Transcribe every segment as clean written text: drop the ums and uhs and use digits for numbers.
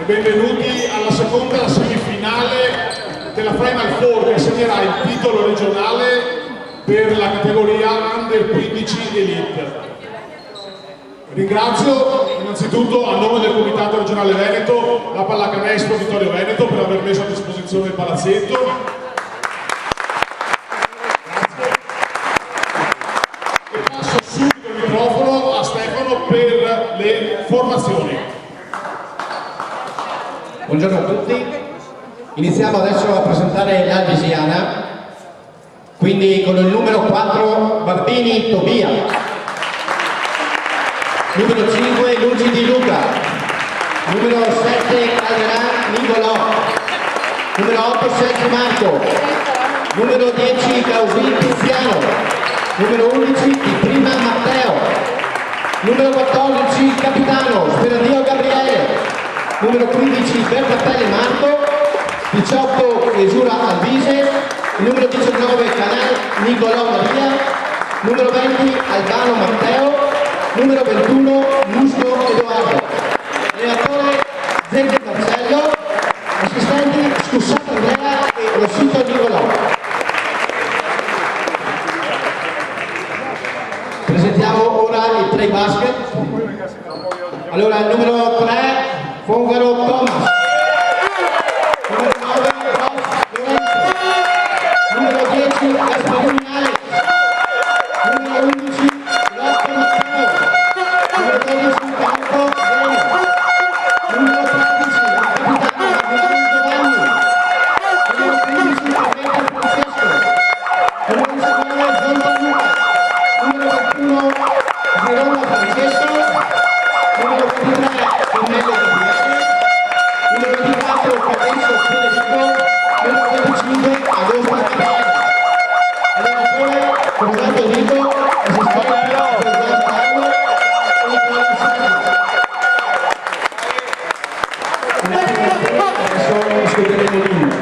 benvenuti alla seconda semifinale della Final Four che assegnerà il titolo regionale per la categoria Under 15 Elite. Ringrazio innanzitutto a nome del Comitato Regionale Veneto la Pallacanestro Vittorio Veneto per aver messo a disposizione il palazzetto. Grazie. E passo subito il microfono a Stefano per le formazioni. Buongiorno a tutti, iniziamo adesso a presentare l'Albisiana, quindi con il numero 4 Barbini Tobia, numero 5 Luci Di Luca, numero 7 Calderà Nicolò, numero 8 Sergio Marco, numero 10 Causin Tiziano, numero 11 Di Prima Matteo, numero 14 Capitano Speradio Gabriele, numero 15 Bertapelle Marco, 18 Esura Albise, numero 19 Canal Nicolò Maria, numero 20 Albano Matteo, numero 21 Musco Edoardo, allenatore Zecchi Marcello, assistenti Scussato Andrea e Rossito Nicolò. Presentiamo ora il play basket. Allora il numero 3 Fongaro Thomas, numero 9 Lorenzo, numero 10 Gasparini Alex, numero 11 Lotto Matteo, numero 12 Franco Zeno, numero 13 Capitano Giovanni, numero 15 Roberto Francesco, numero 19 Zonta Luca, numero 21 Verona Francesco, numero 23 Carmelo Gabriele, numero 24 Cadenzo Federico, numero 25 Agosto Gabriele, allenatore Corrado Enrico, assistente Giovanni Carlo e Nicola Sani. Adesso ascolteremo l'inno.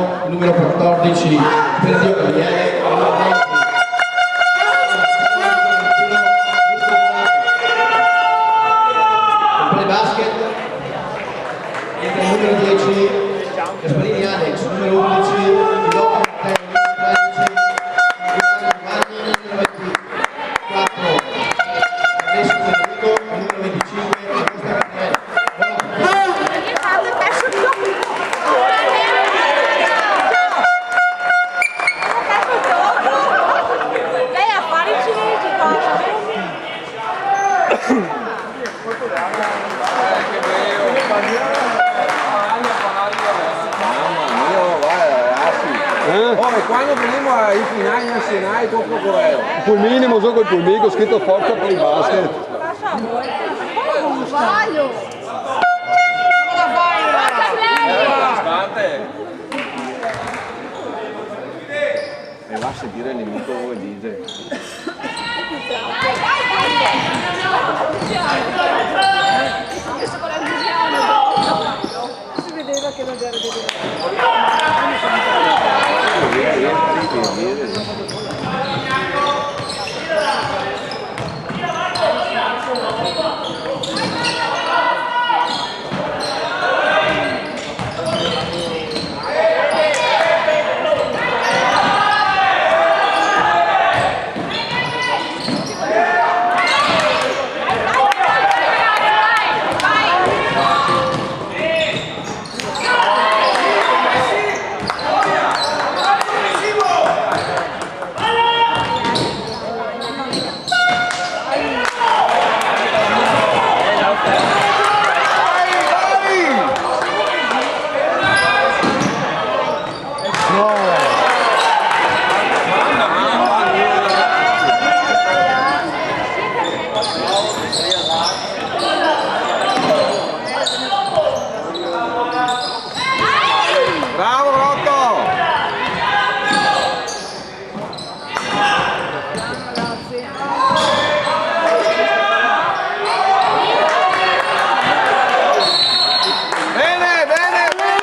Milano, numero 14 Sergio Gabriele, numero 20 per basket, entra il numero 10 Gasparini Alex, numero 11 Filippo Matteo, numero 13 Giovanni, numero 24 Alessio Federico, numero 25 Augusta Gabriele. Quando venimos ai finali nazionali contro Corea. Il pulmini, moso col pulmini con scritto forza per il basket. E va a sentire il nemico come dice. Si vedeva che non era Bravo Rotto! Bene, bene, bene!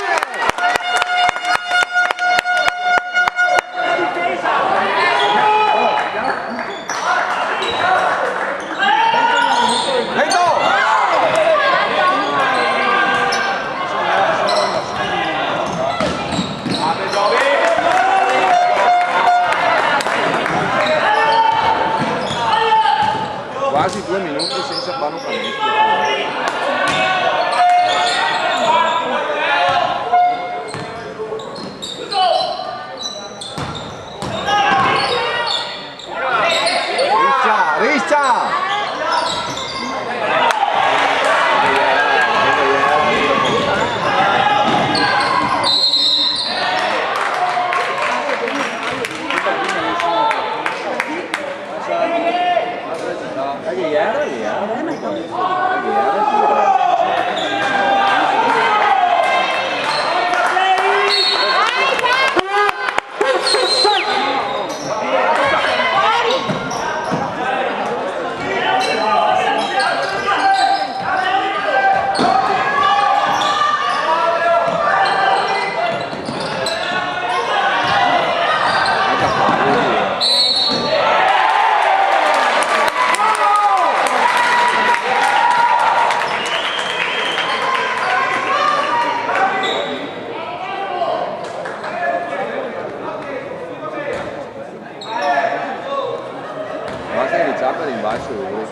Quasi 2 minuti senza fare un canestro. Riccia! Basta iniziare per il bacio, io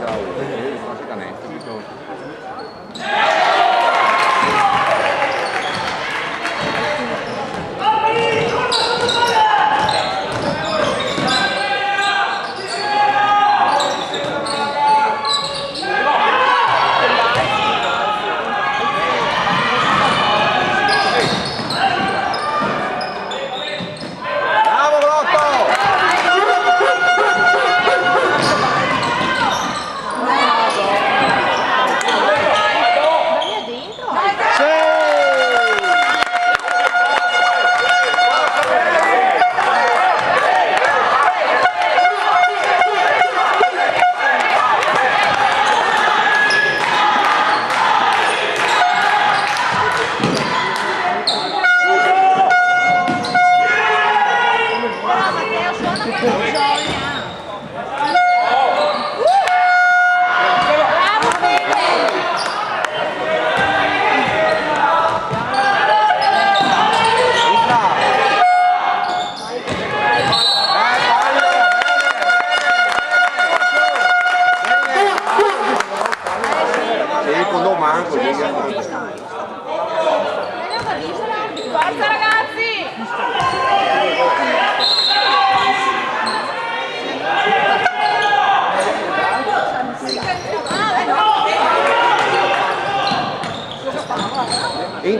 faccio canestro. Bravo Rotto!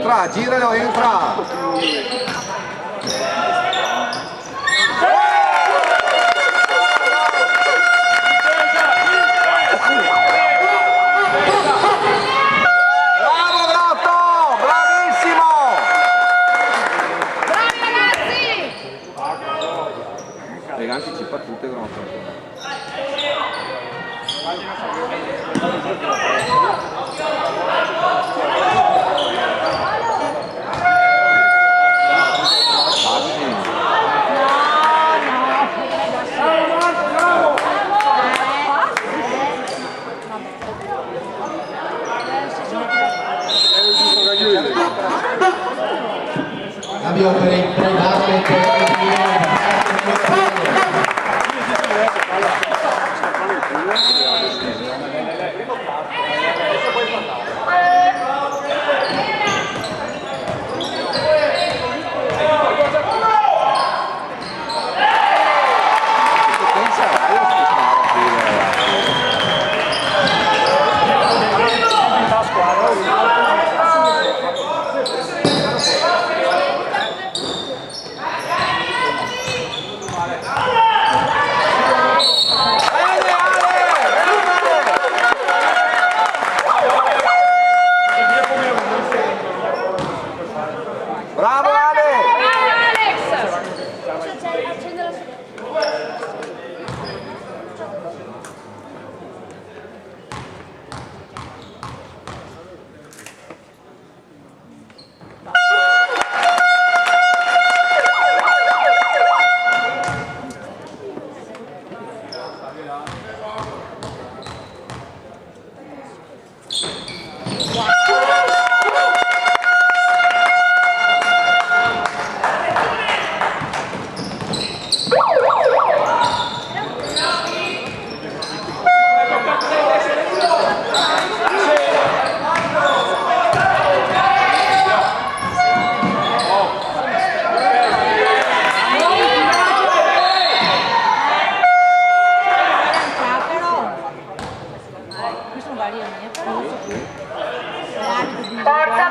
entra, giralo, entra. Bravo Grotto, bravissimo. Bravi ragazzi! Le anticipa tutte Grotto. Cambio per il basket. Bravo Alex! Forza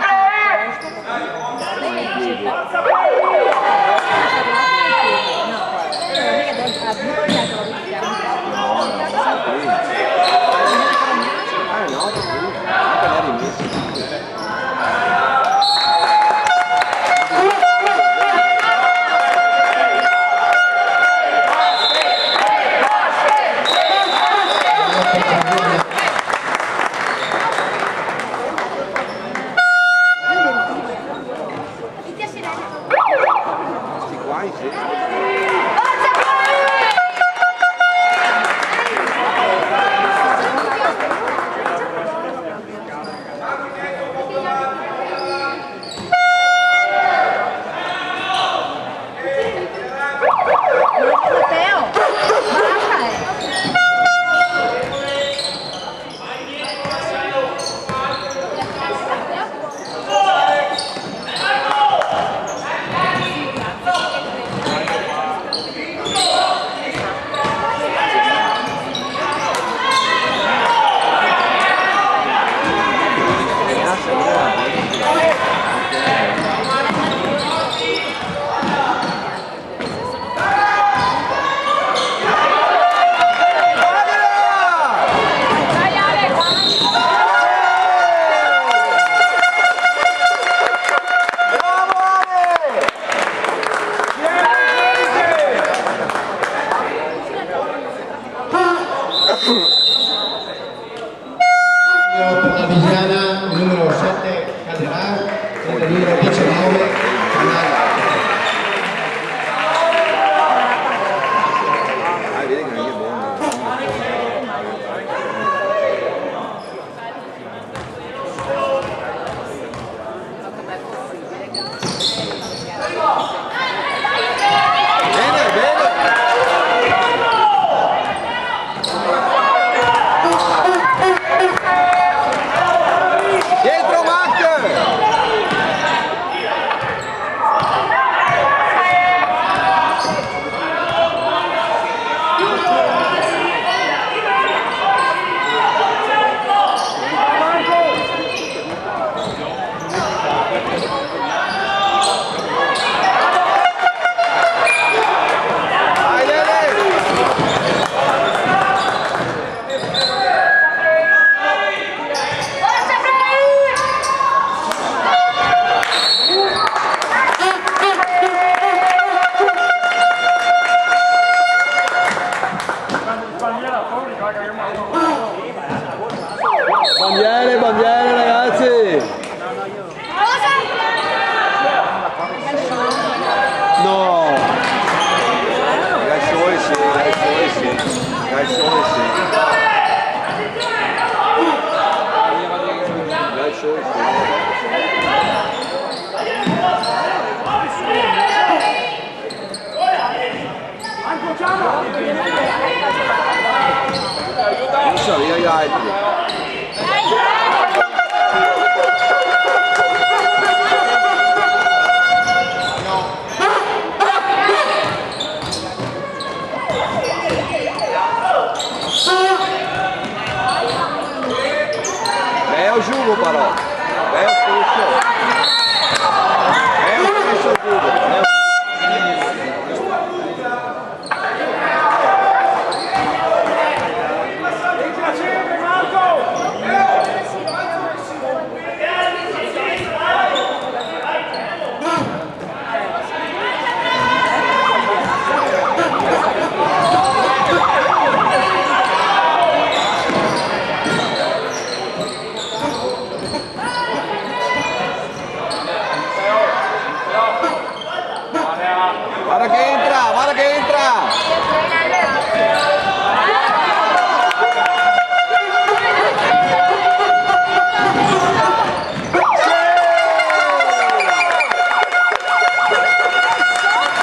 Guarda che entra, guarda che entra!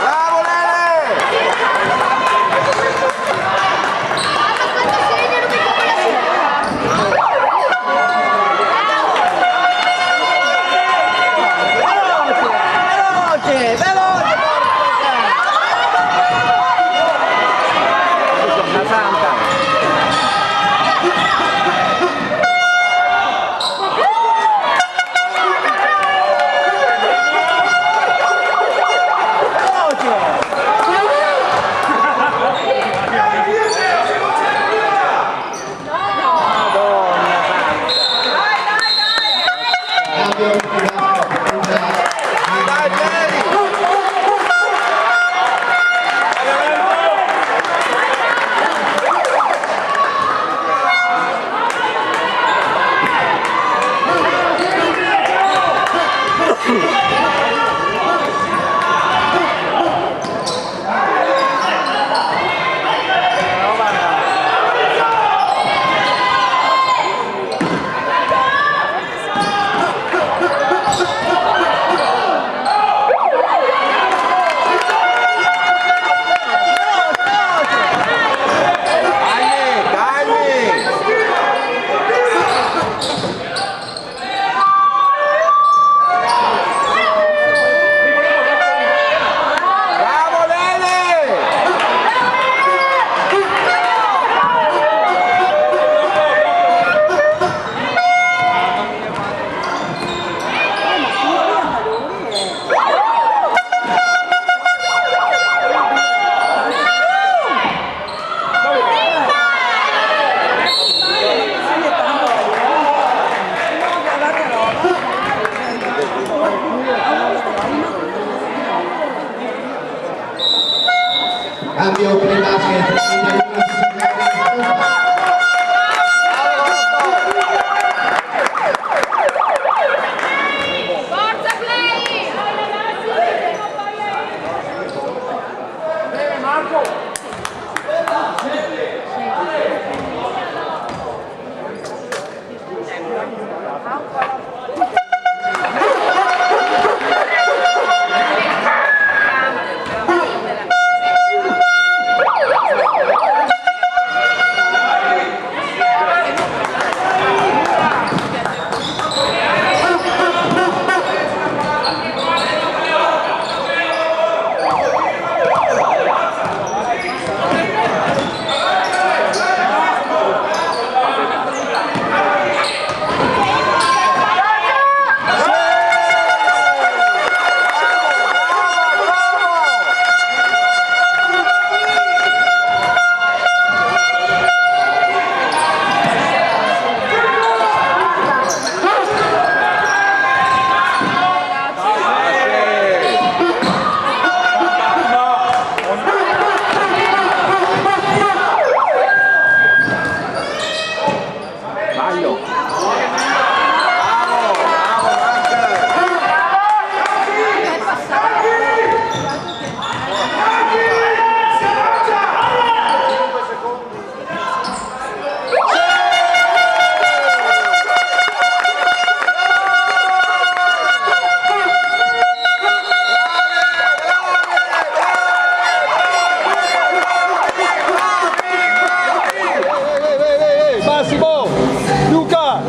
Bravo Lele! La santa! Dai, Jerry! Bravo Lele! Cambio per il basket. Forza play! Maglio! Bravo, bravo Master! Massimo! Luca!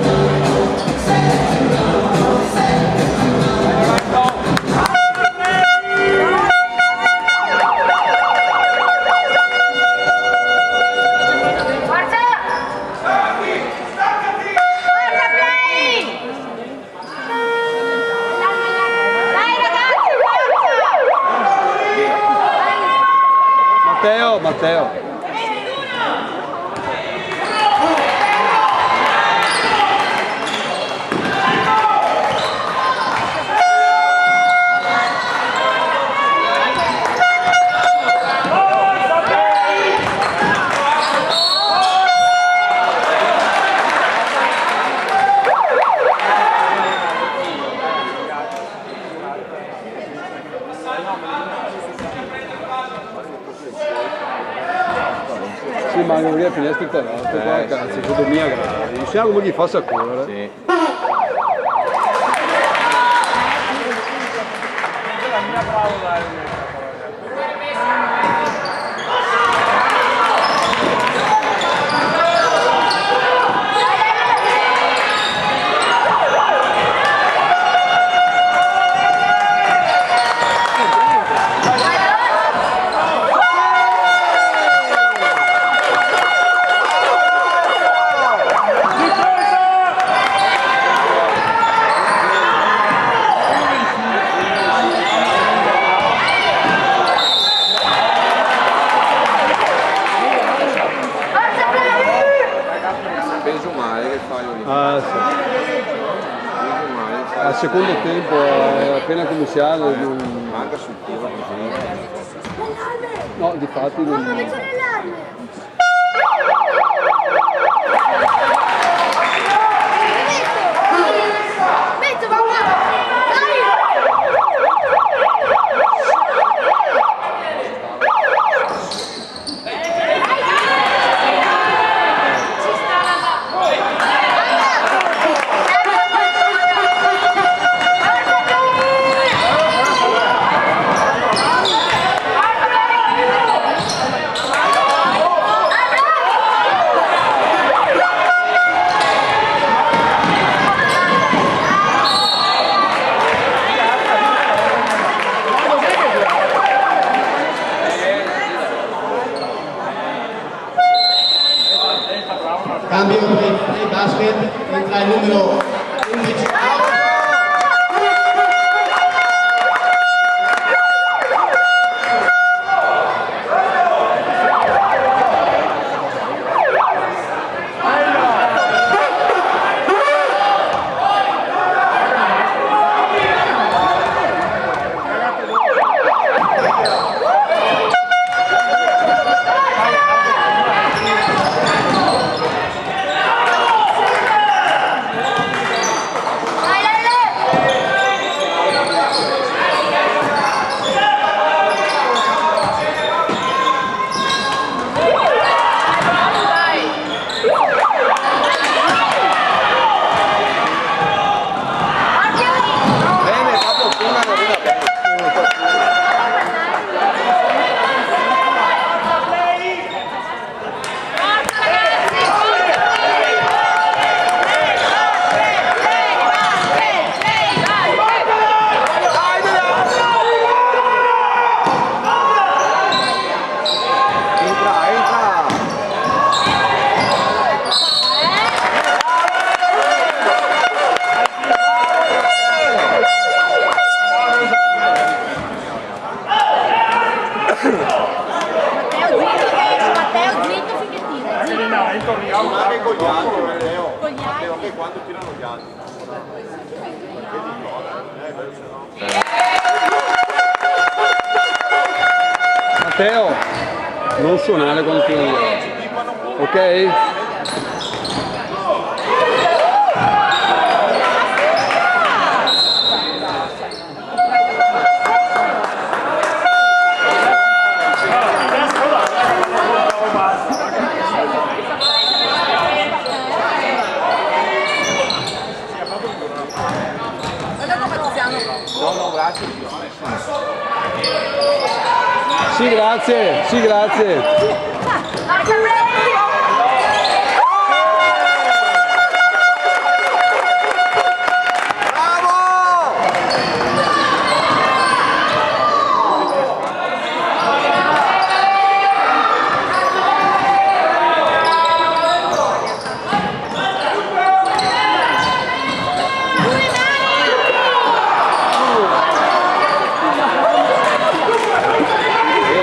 Forza! Forza play! Dai ragazzi, forza! Matteo! Sì, ma anche perché finestre tarate, qua cazzo, che dormia grave. Non siamo come chi fa a correre. Sì. Penso male che fai lì. Ah, sì. Penso male. Al secondo tempo, appena cominciato, non... Manca sul tiro così. no, di fatti non... Cambio per basket, entra il numero 11. Anche con gli altri, Leo. Matteo, anche quando tirano gli altri. Matteo, non suonare quando ti non ok? No, grazie. Sì, grazie, sì, grazie.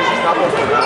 Si sta portando.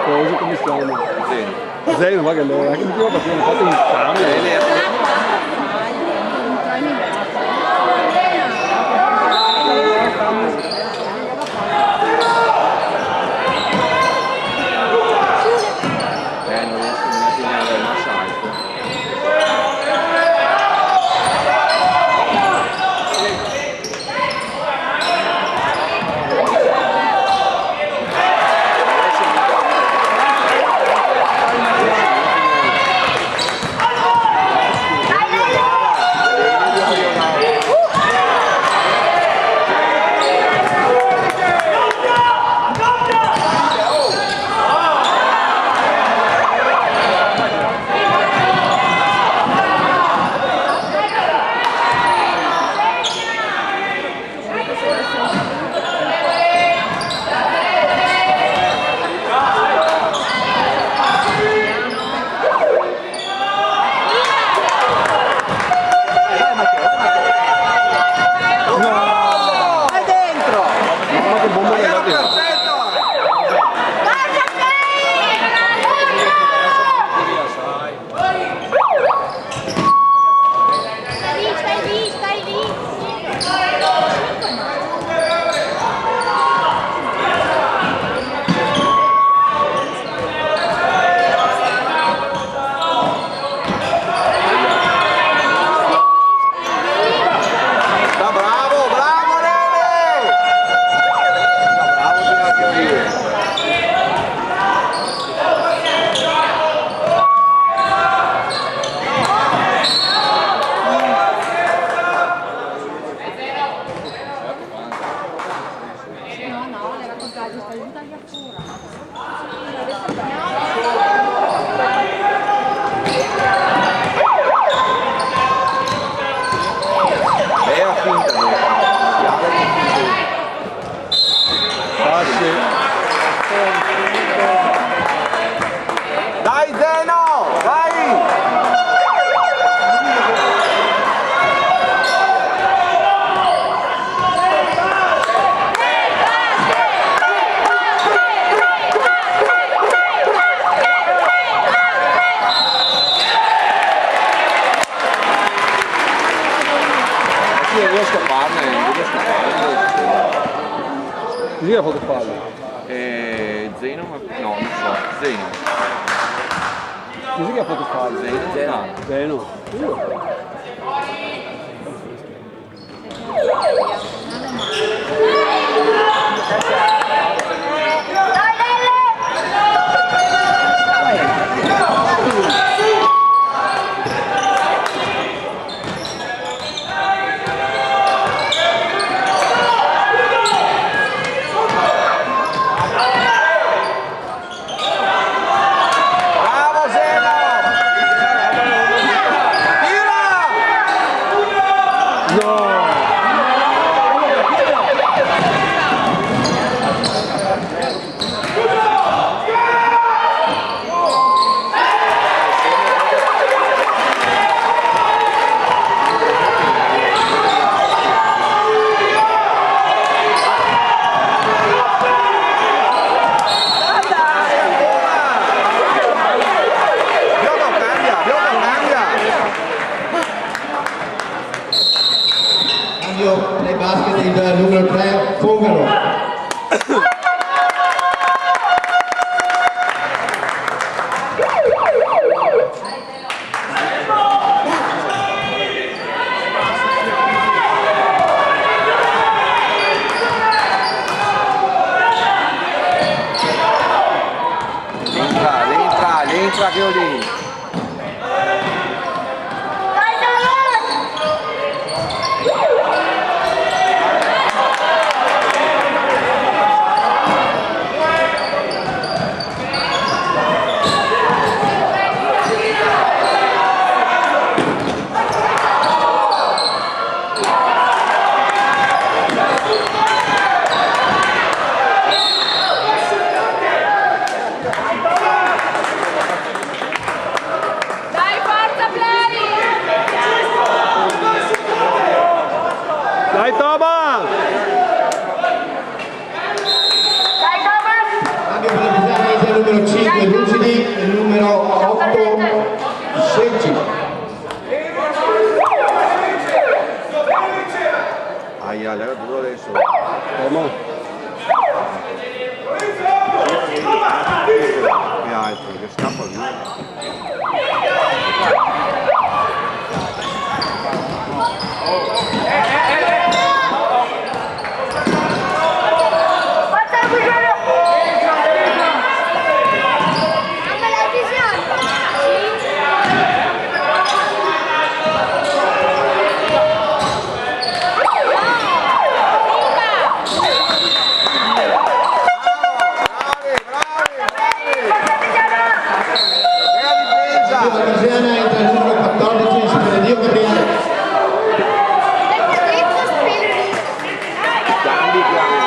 coso, come si chiama? Zeno. Zeno, ma che lei, anche l'ultima partita hanno fatto un cambio. Non riesco a immaginare un assalto. Dai Zeno, dai! Devo scapparne, Chi ha fatto fallo? Zeno, no, non so, Zeno. Chi ha fatto fallo? Zeno. Zeno. Bravo Zeno! Cambio nei basket il numero 3 Fogaro. Entra che ho lì. galera duro adesso. Come? E altro, che scappa via. Artesiana entra il numero 14, Spiradio Gabriele. Cambi piano.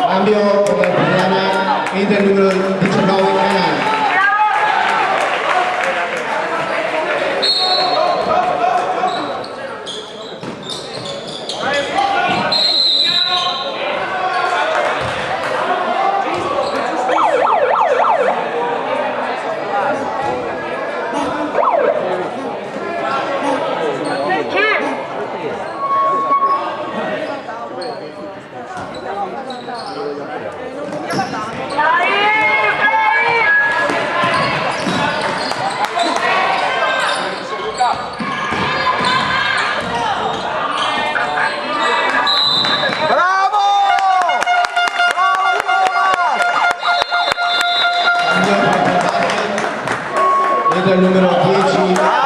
Cambio per l'Artesiana, entra il numero 19 Canale. Entra il numero 10.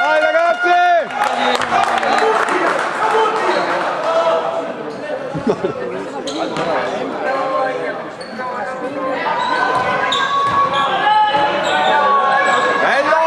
Dai ragazzi! Bello,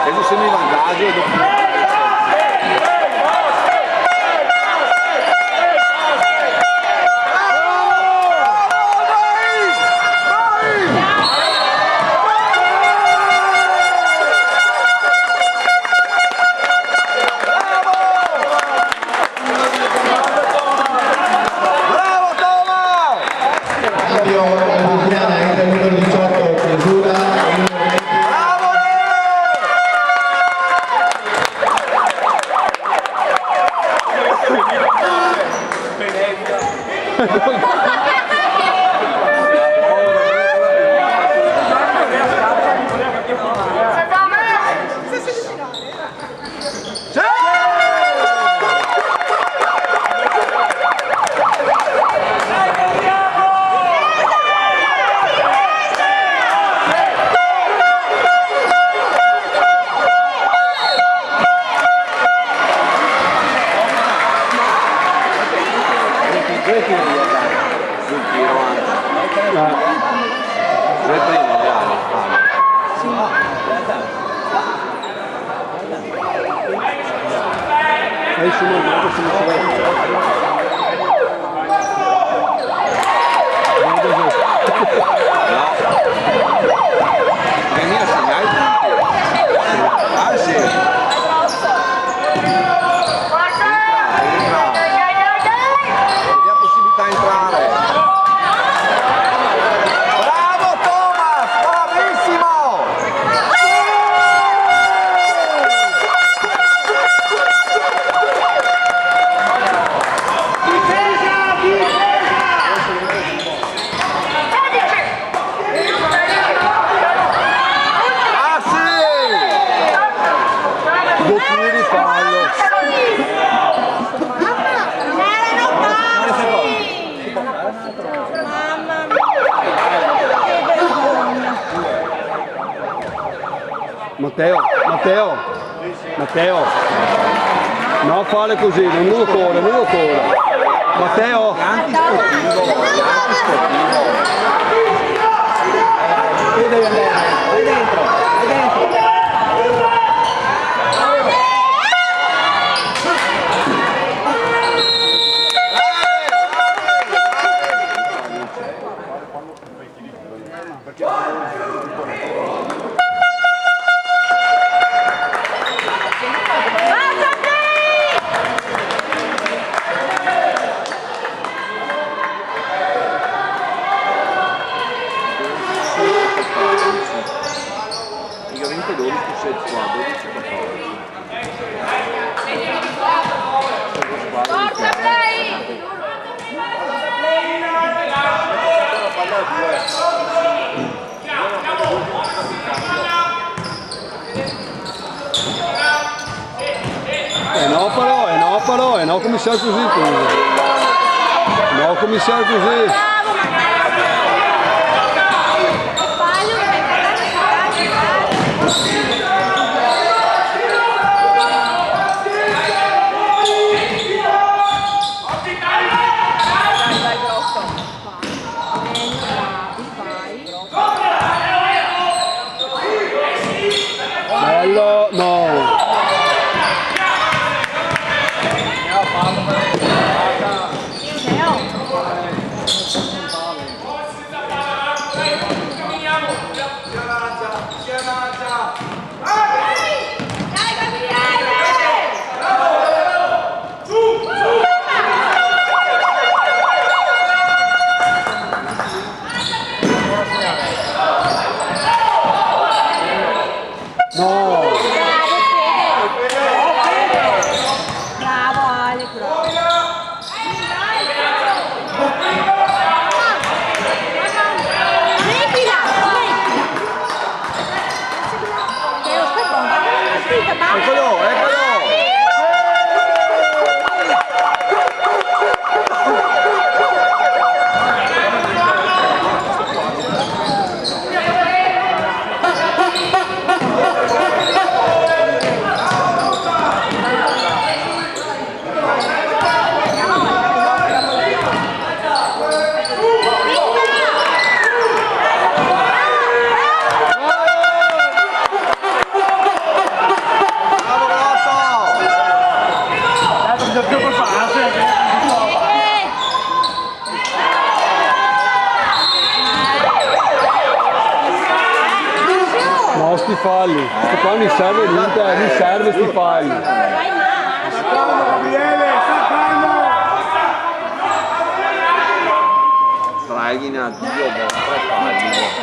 Adesso siamo in vantaggio e dopo... Matteo, non fare così, non lo corre, Matteo! Antisportivo. Devi andare, vai dentro, vai dentro. Praticamente 12 più 6 qua, 12 14. Forza play! No cominciare così tu. No cominciare così. Bello, no. Sti falli, questo qua mi serve l'Inter, mi serve sti falli. Draghina, Dio, 3 falli.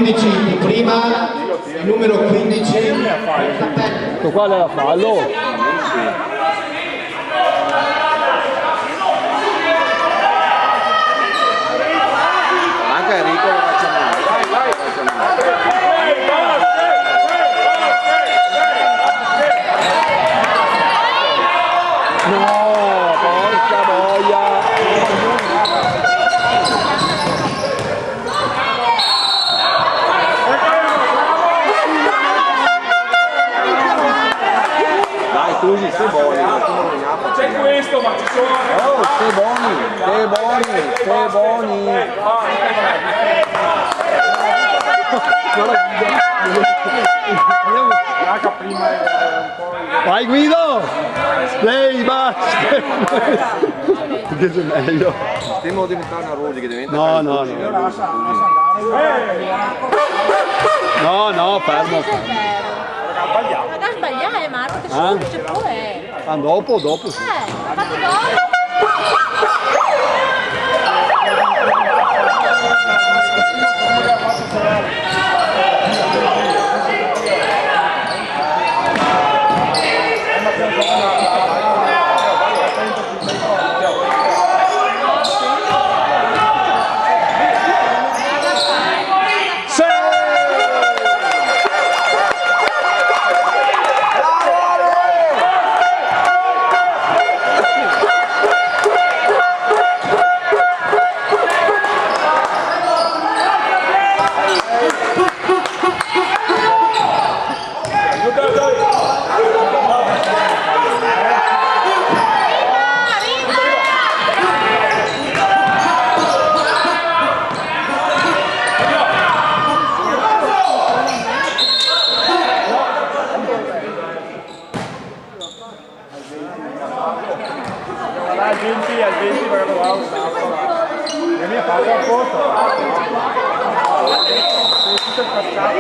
15 di prima, il numero 15 Questo qua era fallo. Anche Enrico lo faccia male. No, porca boia. Dai, tu sei buoni, C'è questo, ma ci sono. oh, sei buoni. Vai Guido! Lei basta! Che sei meglio? Stiamo diventando una rodi che diventa. No, fermo. Ma da sbagliare Marco, che non c'è pure. Ah, dopo sì. Ha fatto dopo.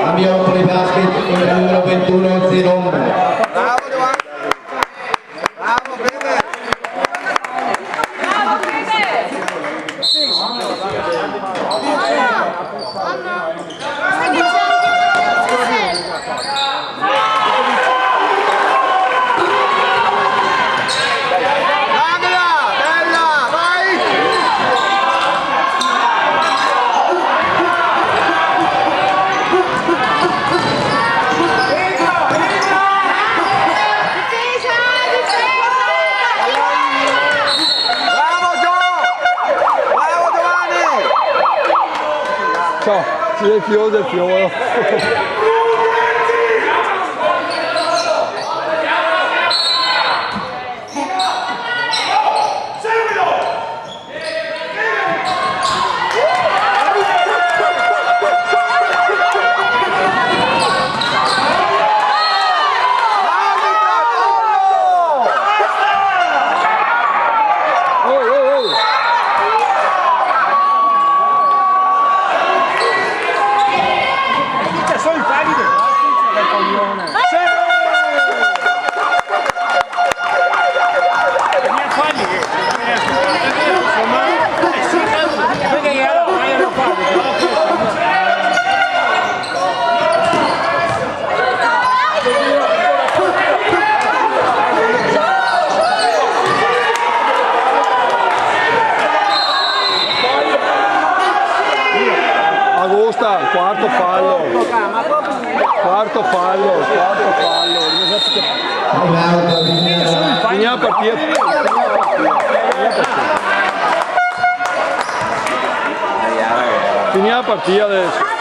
Cambio per il basket con il numero 21 Zidon. Bravo Giovanni. Bravo Fede. Bravo Fede. Sai che c'è Bella, vai. Ciao, si vede il fiore del fiore. Agosta, quarto fallo. Finiamo la partita. Finiamo la partita adesso.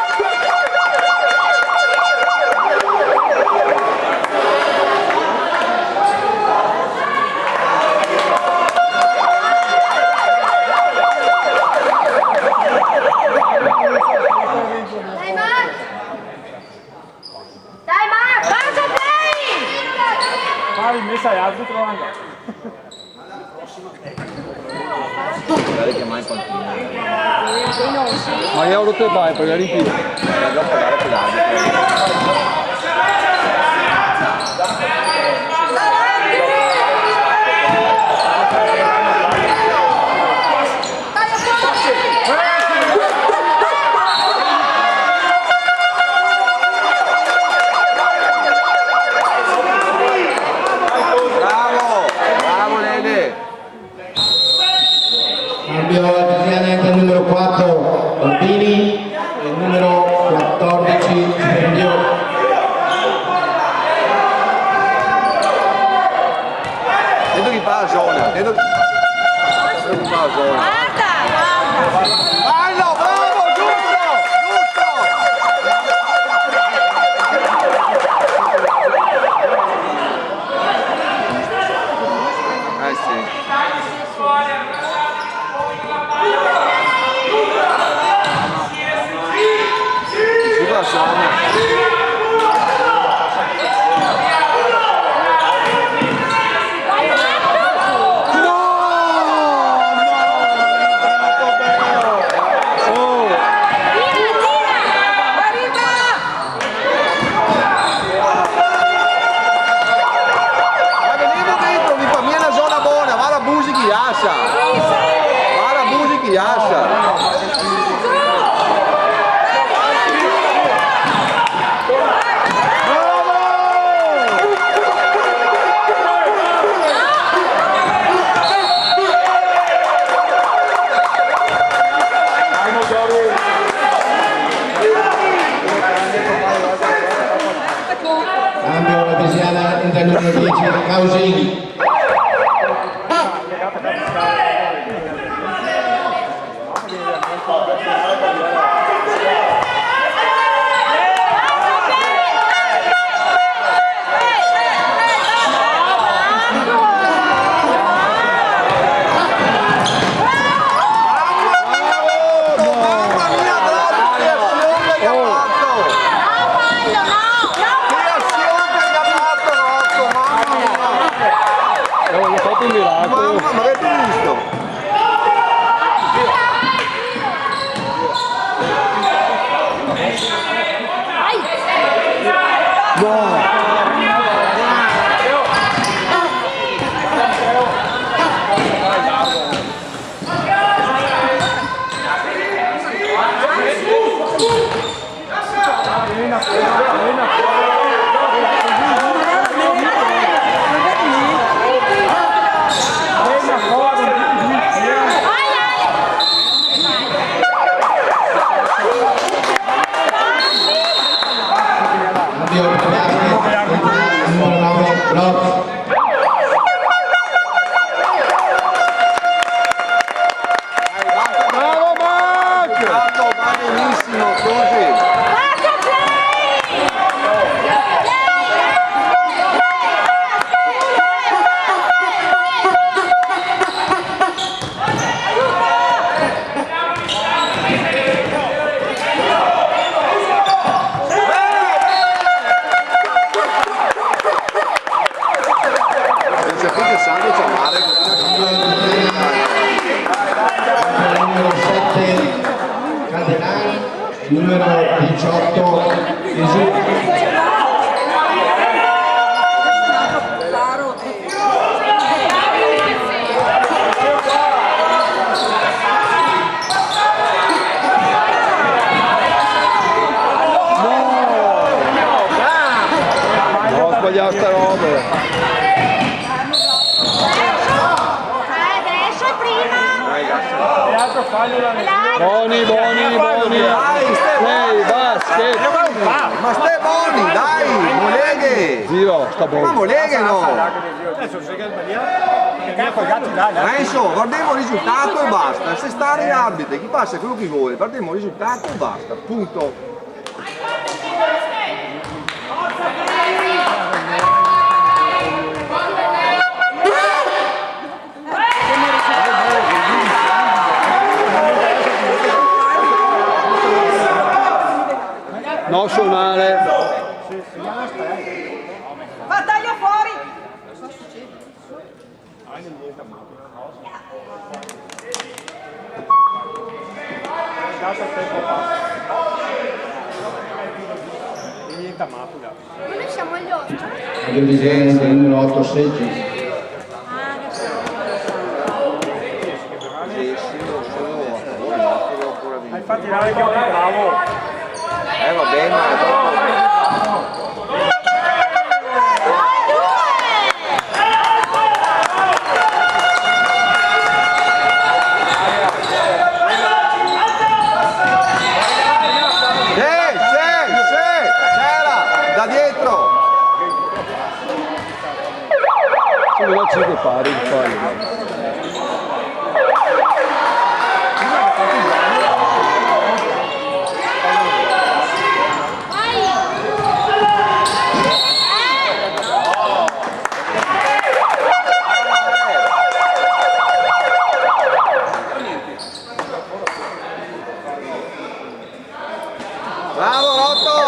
Messa alto trovando. Guardate che mai continua. Ma io ho rotto le palle, poi la riempito. Devo pagare pedaggi. Cambio la Vesiana entra il numero 10, Causini. Numero 18 Gesù. No, ho sbagliato sta roba. Adesso prima. E altro fallo da Boni. Lei, basket. Ma stai buoni, dai, moleghe! Zio, sta Ma buono. moleghe no! Adesso se che sbagliato. Che ha pagato là. Renzo, guardiamo il risultato e basta. Se stare arbitri, chi passa quello che vuole, guardiamo il risultato e basta. Punto. No, suonare. Va, taglio fuori. Noi siamo agli ospiti. Cambio di genere, numero 8 Seggi. Infatti là che è bravo. Vabbè, ma c'era! Da dietro! Sono da 5 pari, pari. Bravo Rotto!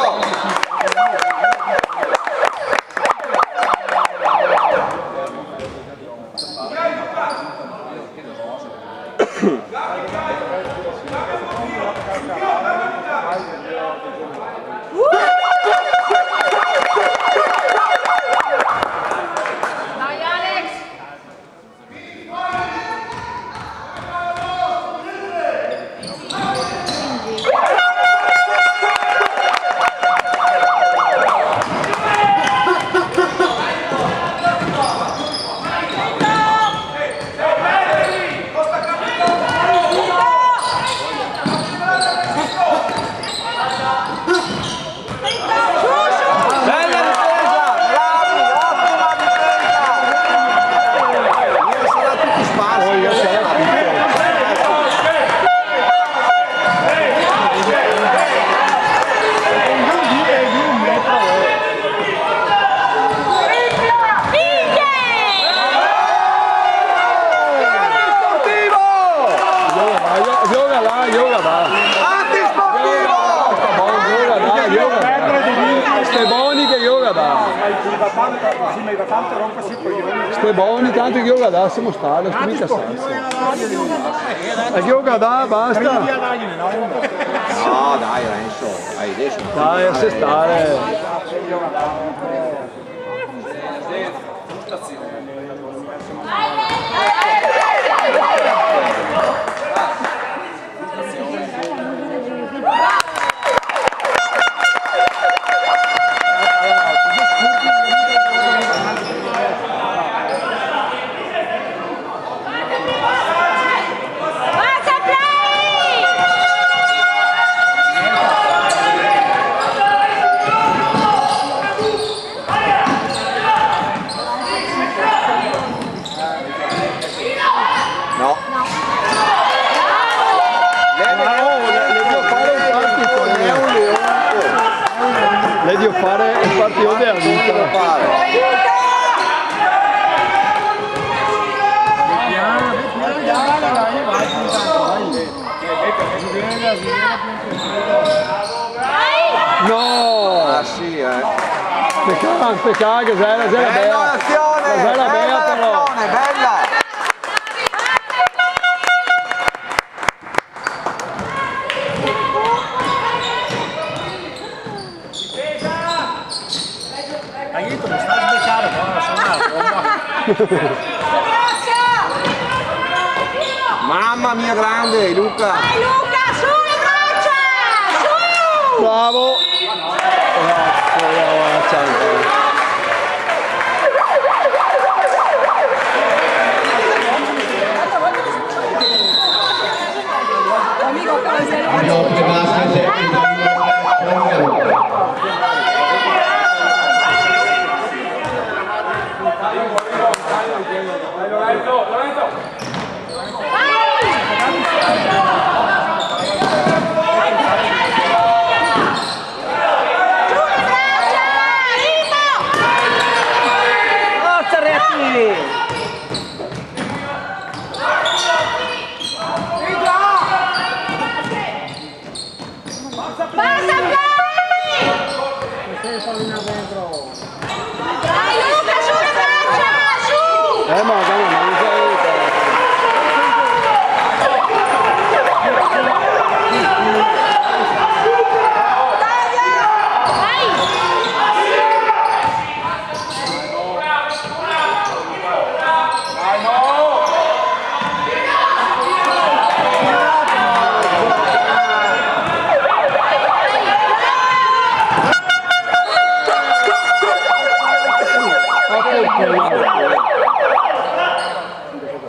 Ste buoni che io da. Sì, ma va tanto rompersi i coglioni. Ste buoni tanto che io da siamo stati, sto mica salsa. E che io da basta. No, dai Renzo, adesso. Dai, a se stare. Le devo fare il partito della vita. No! Ah sì, Peccato che sei la bella. Bella azione! Bella però. Bella! Aiuto, mi sta a sbeccare, no, sono Mamma mia grande, Luca! Dai Luca, su le braccia! Su! Bravo!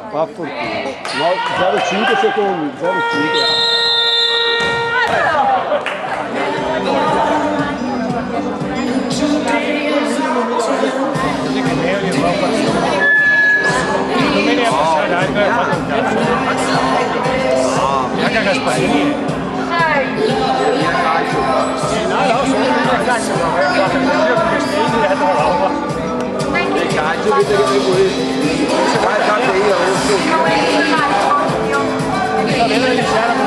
Fa fortuna. No, 0,5 secondi, 0,5. Domenica passata dai, poi ho fatto un cazzo. Anche a Gasparini. No, sono un cazzo, ma ho fatto un giro con Gasparini e ho roba. Il calcio invece che fai così.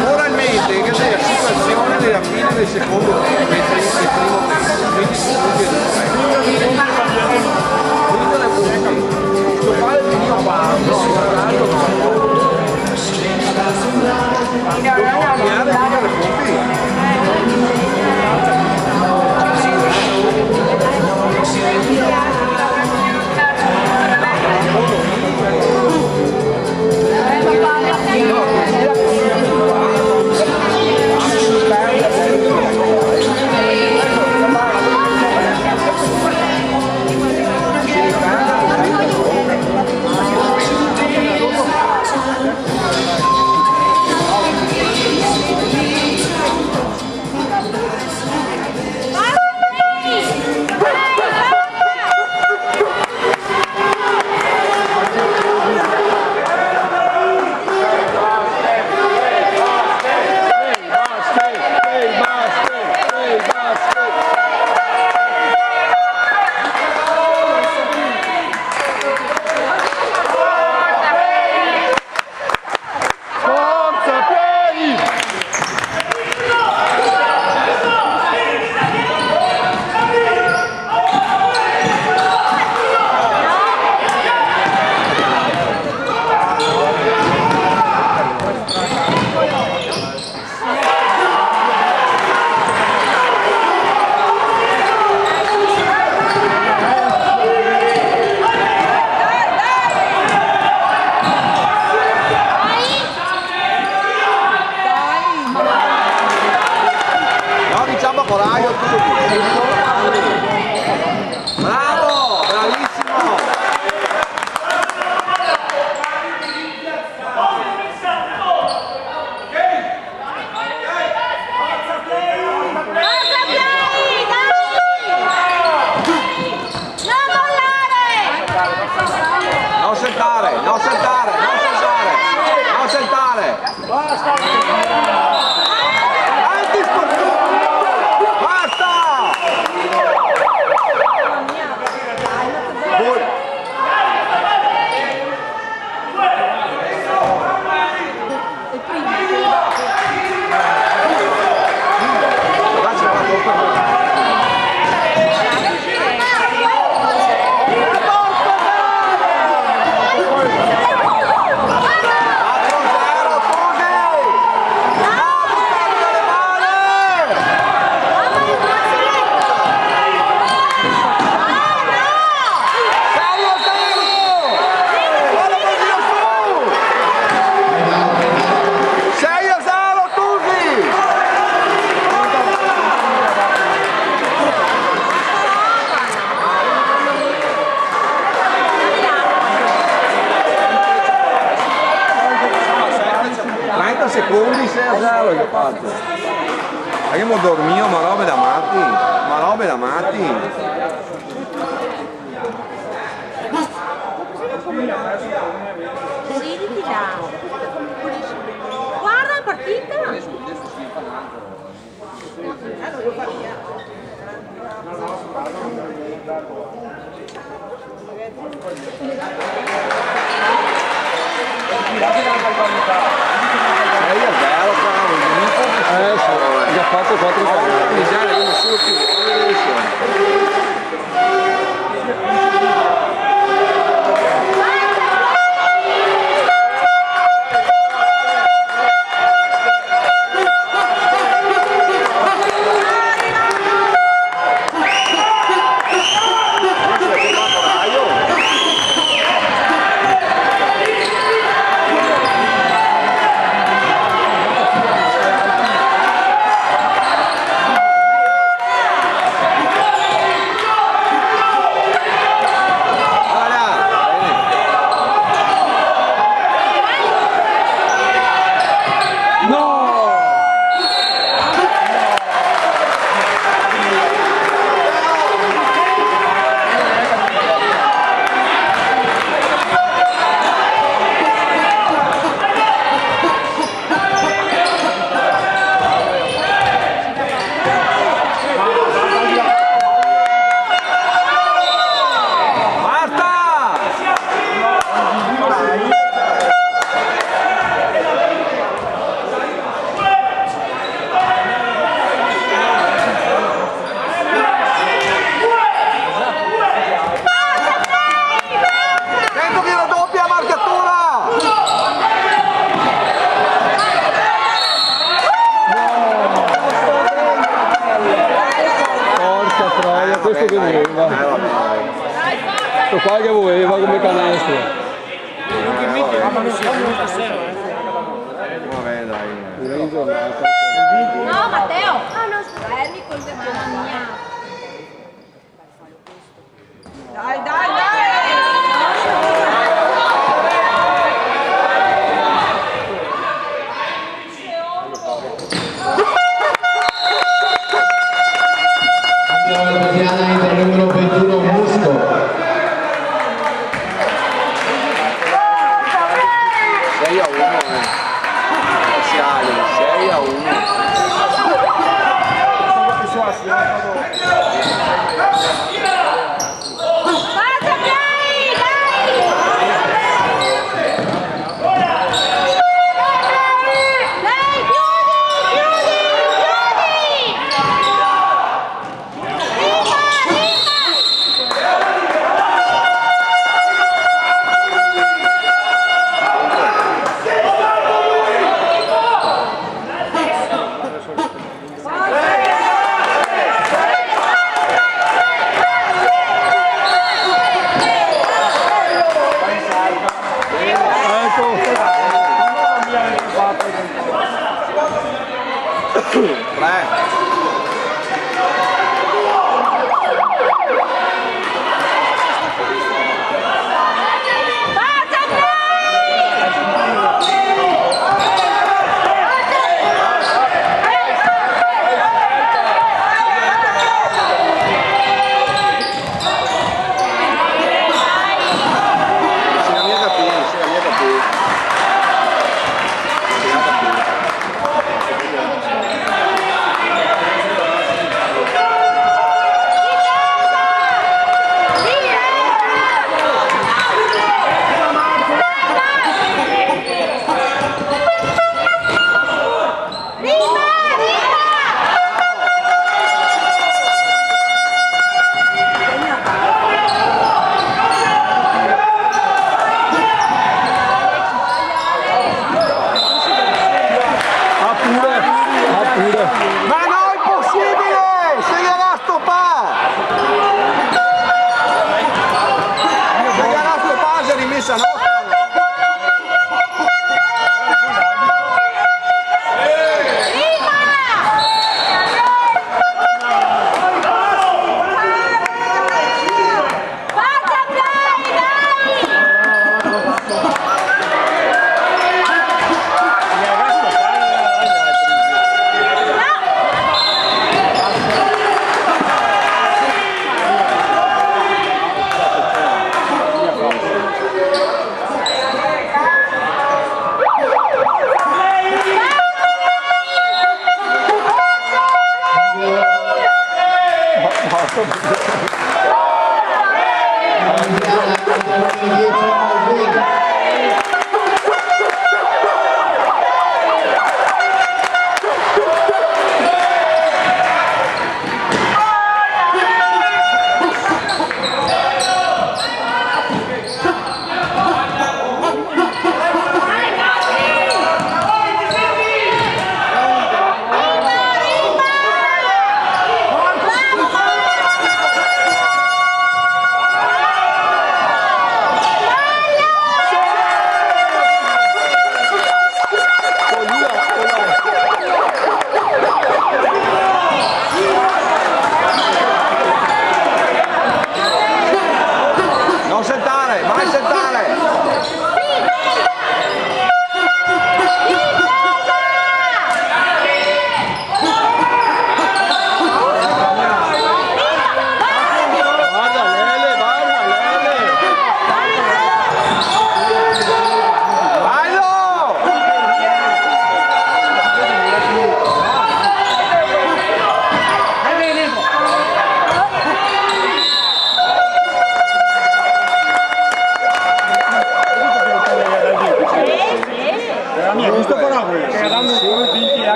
Moralmente, che sei la situazione della fine del secondo tempo, mentre il primo tempo, 20 secondi e 2. Sto fare il mio parlo, guardando, quello che ho fatto. Ma che mo dormio, ma robe da matti, ma robe da matti. Siediti là. Guarda la partita. Sì, già fatto 4 Porca miseria, come solo più adesso. questo che voleva. Questo qua che voleva come canestro. Vabbè dai. No Matteo! Ah no, fermi con le mia. Dai, dai, dai! Del numero 21 Musco. 6-1 Parziale, 6-1.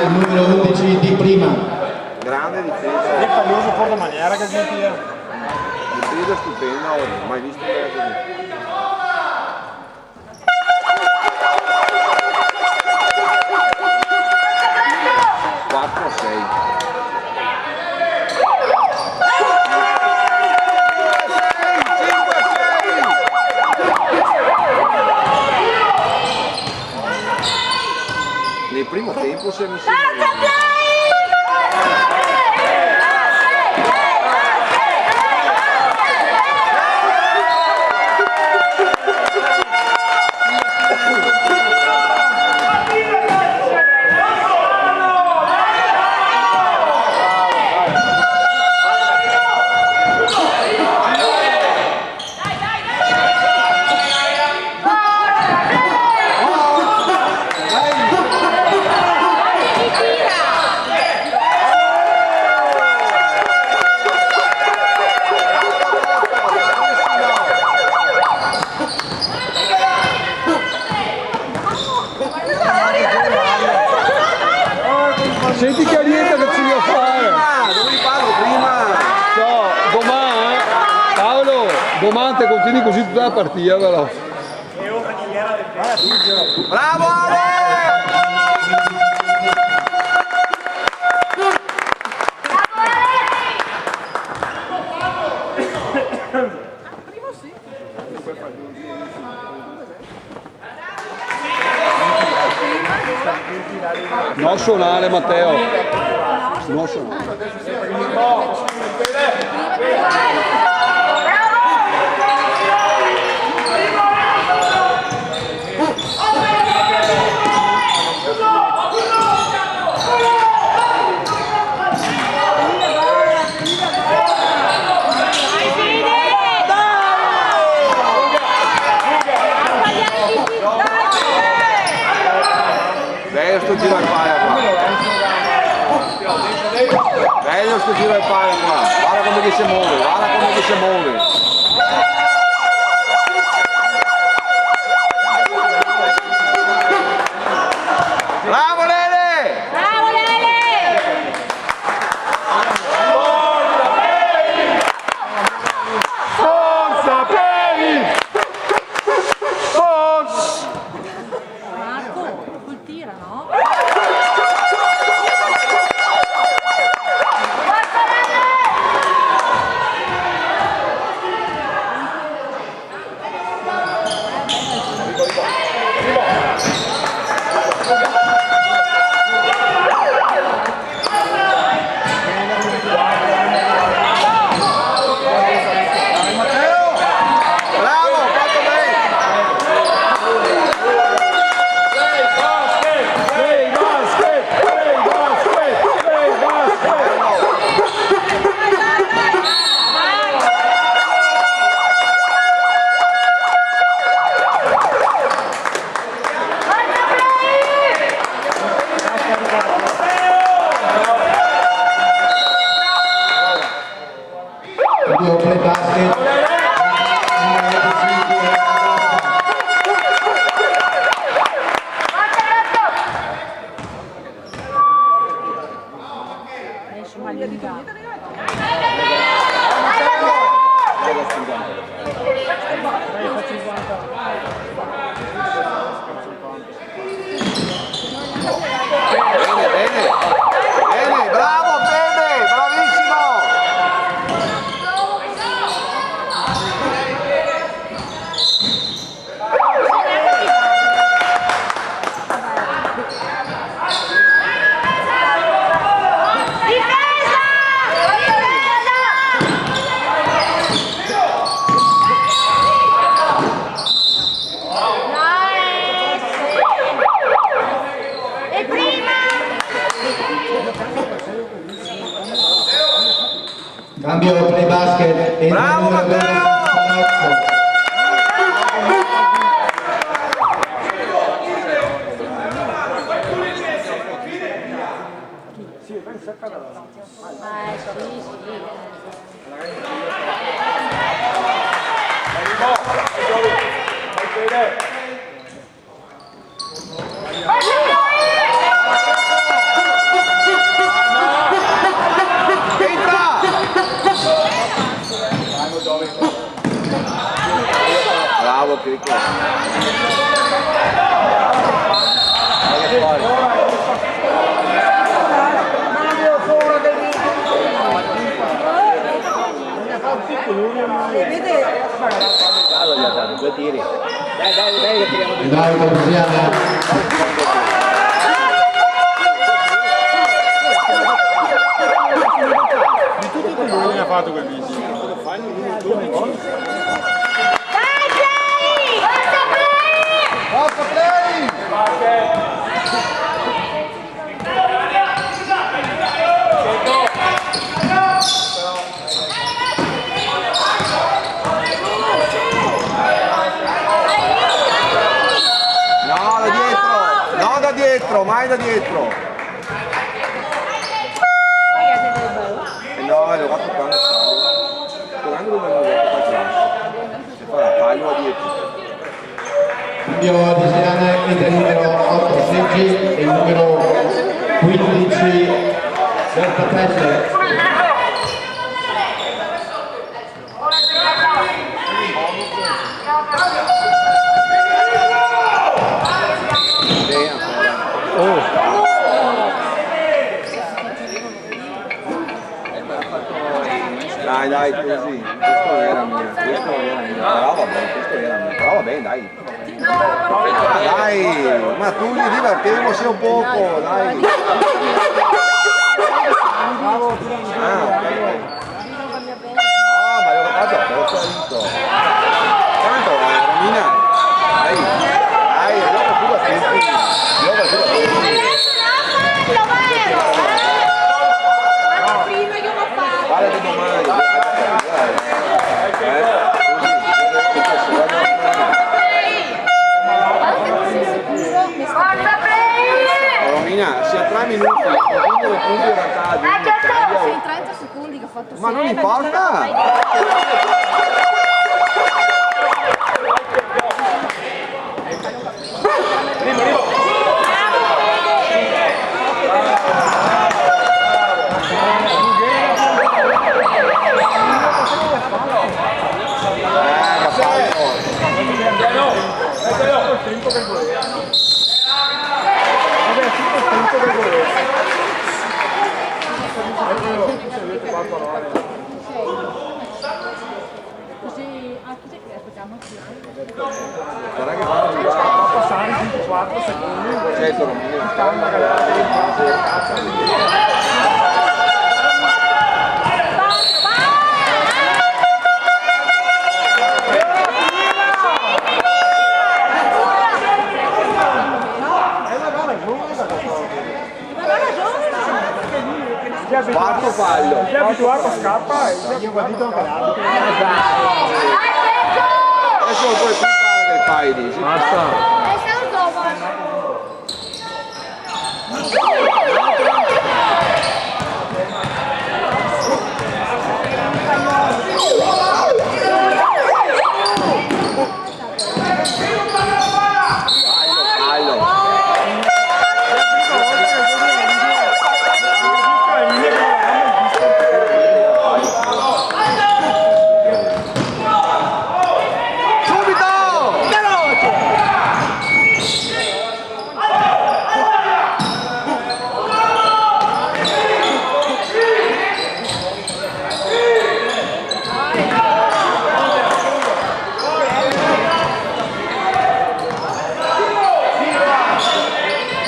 Il numero 11 di prima. Grande difesa. È famoso per la maniera che smetti. Difesa stupenda, mai visto così. Nel primo tempo si è messo Senti che niente che ci devo fare. Dovevi farlo prima. No, domani, Paolo, domani te continui così tutta la partita però. Bravo Ale! Non suonare Matteo. Non suonare. Bello sto giro al palo qua. Bello sto giro al palo qua. Guarda come che si muove, guarda come che si muove. Bravo Lele! Bravo Lele! Forza Peri! Forza! Marco, col tira, no? Cambio play basket. Bravo Matteo! Bravo Crico. Allora gli ha dato 2 tiri. Dai che tiriamo 2 tiri. Dai, Corsiana. Di tutti i coglioni ha fatto quel video. Forza play! No, da dietro! No, da dietro, mai da dietro! No, l'ho fatto quando giocando dove non detto qua si fa la palla dietro. Cambio Adesiana, entra il numero 8 Seggi e il numero 15 Berta Pelle. Dai, così. Questo era mia. Però va bene, questo era mia. Però va bene, dai. Dai, ma tu li divertiamoci un poco, dai. Ah, ok. No, ma io ho capito. Tanto, Romina. Dai, gioca tu da tutti. Gioca tu da tutti. Guarda di domani. Romina, sia 3 minuti, quindi le punti in vantaggio. Sei 30 secondi che ho fatto. Ma non importa! Così, così che aspettiamo Sarà che fanno Passare 4 secondi. certo, Romina. Quarto fallo. Sei abituato a scappa e si è guardito anche l'arbitro. Adesso lo puoi fare che fai dici. Basta.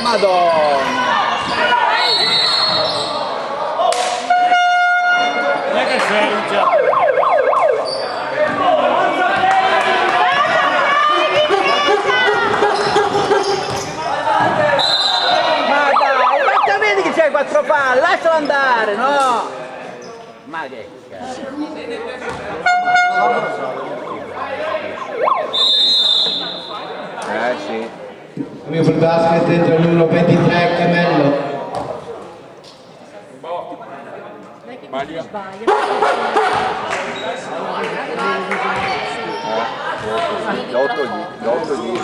Madonna! Non è che sei già. Ma dai, ma vedi che c'hai 4 palle, lascialo andare, no? Ma che cazzo. Sì. Il mio per basket entra il numero 23 Camello. L'otto gli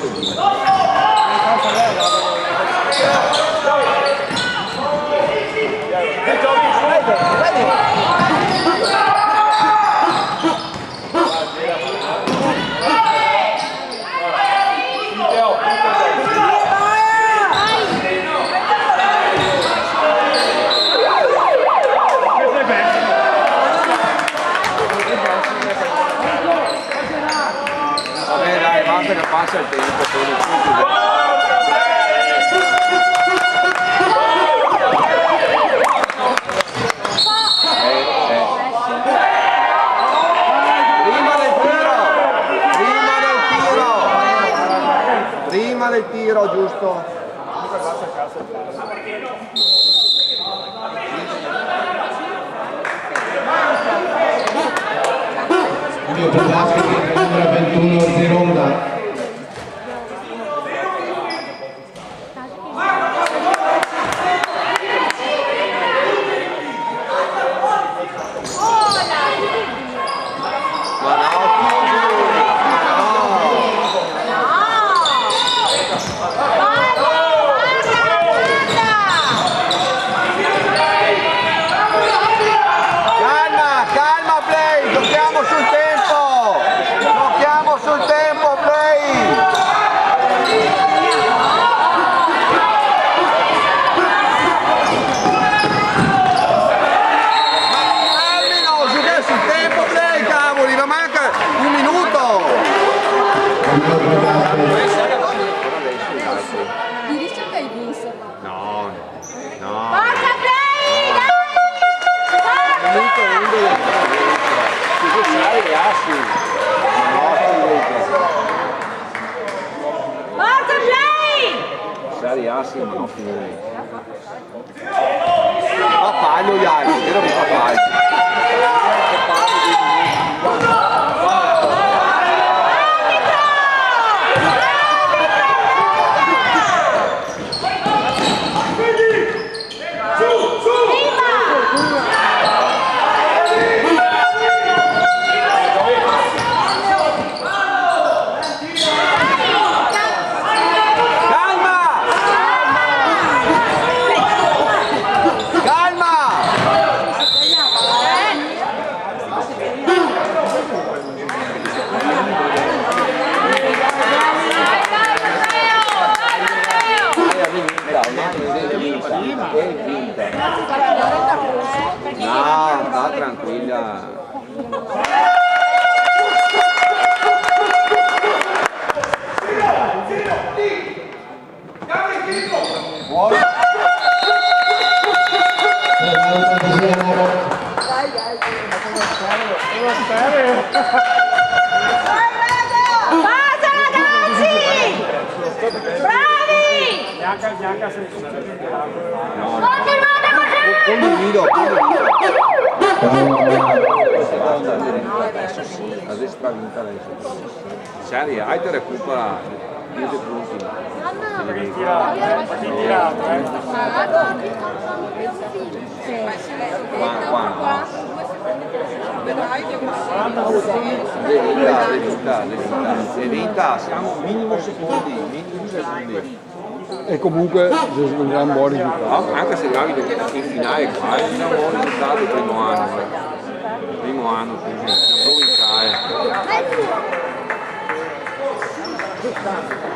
vabbè dai, basta che passa il tempo per il prima del tiro, giusto? Il mio per basket entra il numero 21 Zironda. Ma non finire. Fa paglio gli altri, vero che fa paglio. No, sta tranquilla. Basta ragazzi! Bravi! Bianca se Continuate così! Condivido. Adesso sta vinta adesso. Serie A te recupera 10 punti. Le vinta, siamo minimo secondi. E comunque si svenderà un buon risultato. Anche se arrivi in finale qua, è un buon risultato il primo anno. Primo anno, quindi da provinciale.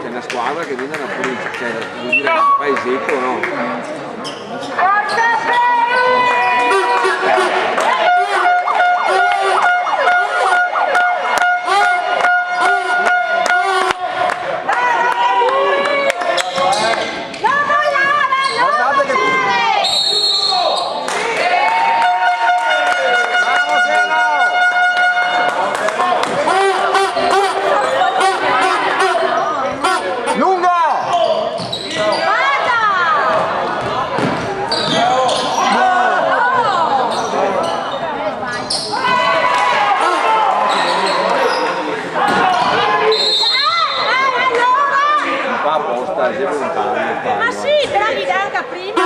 C'è una squadra che viene da provincia, cioè vuol dire paesetto, no? apposta, è volontario. Ma sì, però mi dai anche prima.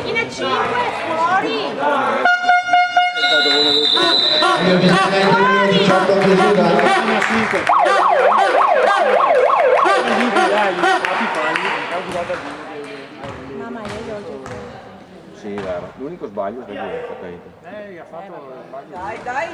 In a 5, fuori. Io bisogna il numero 18 chiusura. Mamma mia, io Sì, vero. L'unico sbaglio è che Lei ha fatto il sbaglio. Dai, dai!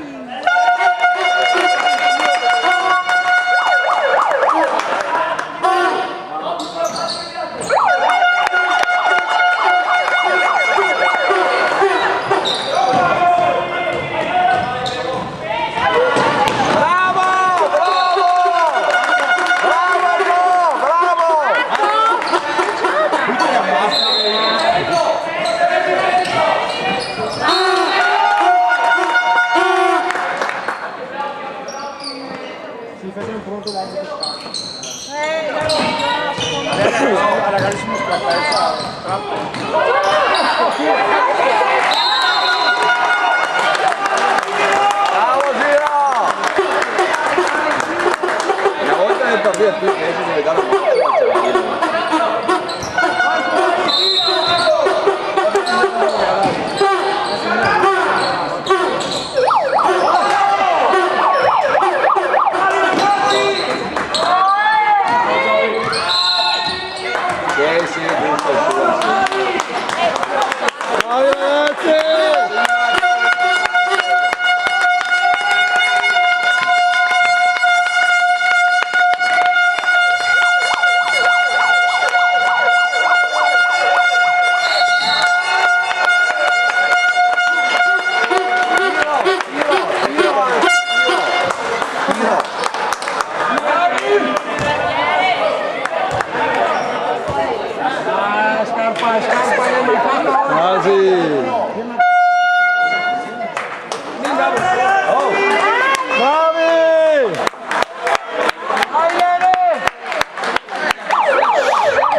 Si faceva pronto l'anno che fa. no, Alla carissima scarpetta. Bravo Giro! Una volta nel partito più che si deve dare una sì, giusto, Bravi ragazzi!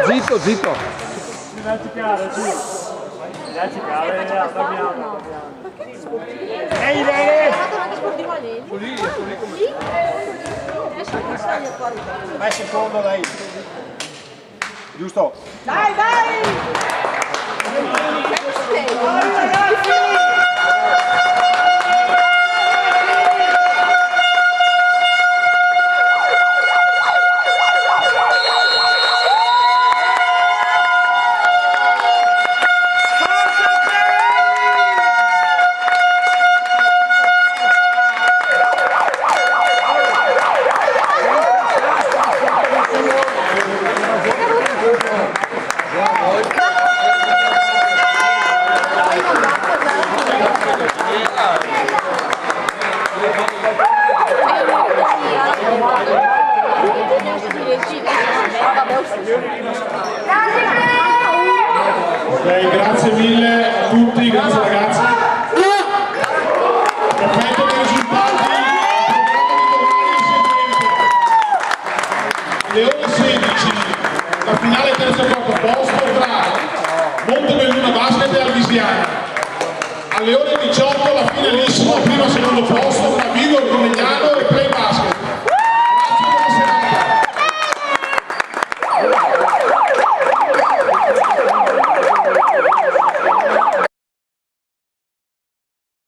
Zitto, zitto! Dacci care, giù. Dacci care, abbiamo. Ehi, bene! sportivo lì. Lì? Adesso non sai fuori. Vai secondo lei. Giusto? Dai, dai! Ok, grazie mille a tutti, grazie ragazzi. Perfetto i risultati. Alle ore 16 la finale terzo e quarto posto tra Montebelluna Basket e Alvisiana. Alle ore 18 la finalissima primo e secondo posto tra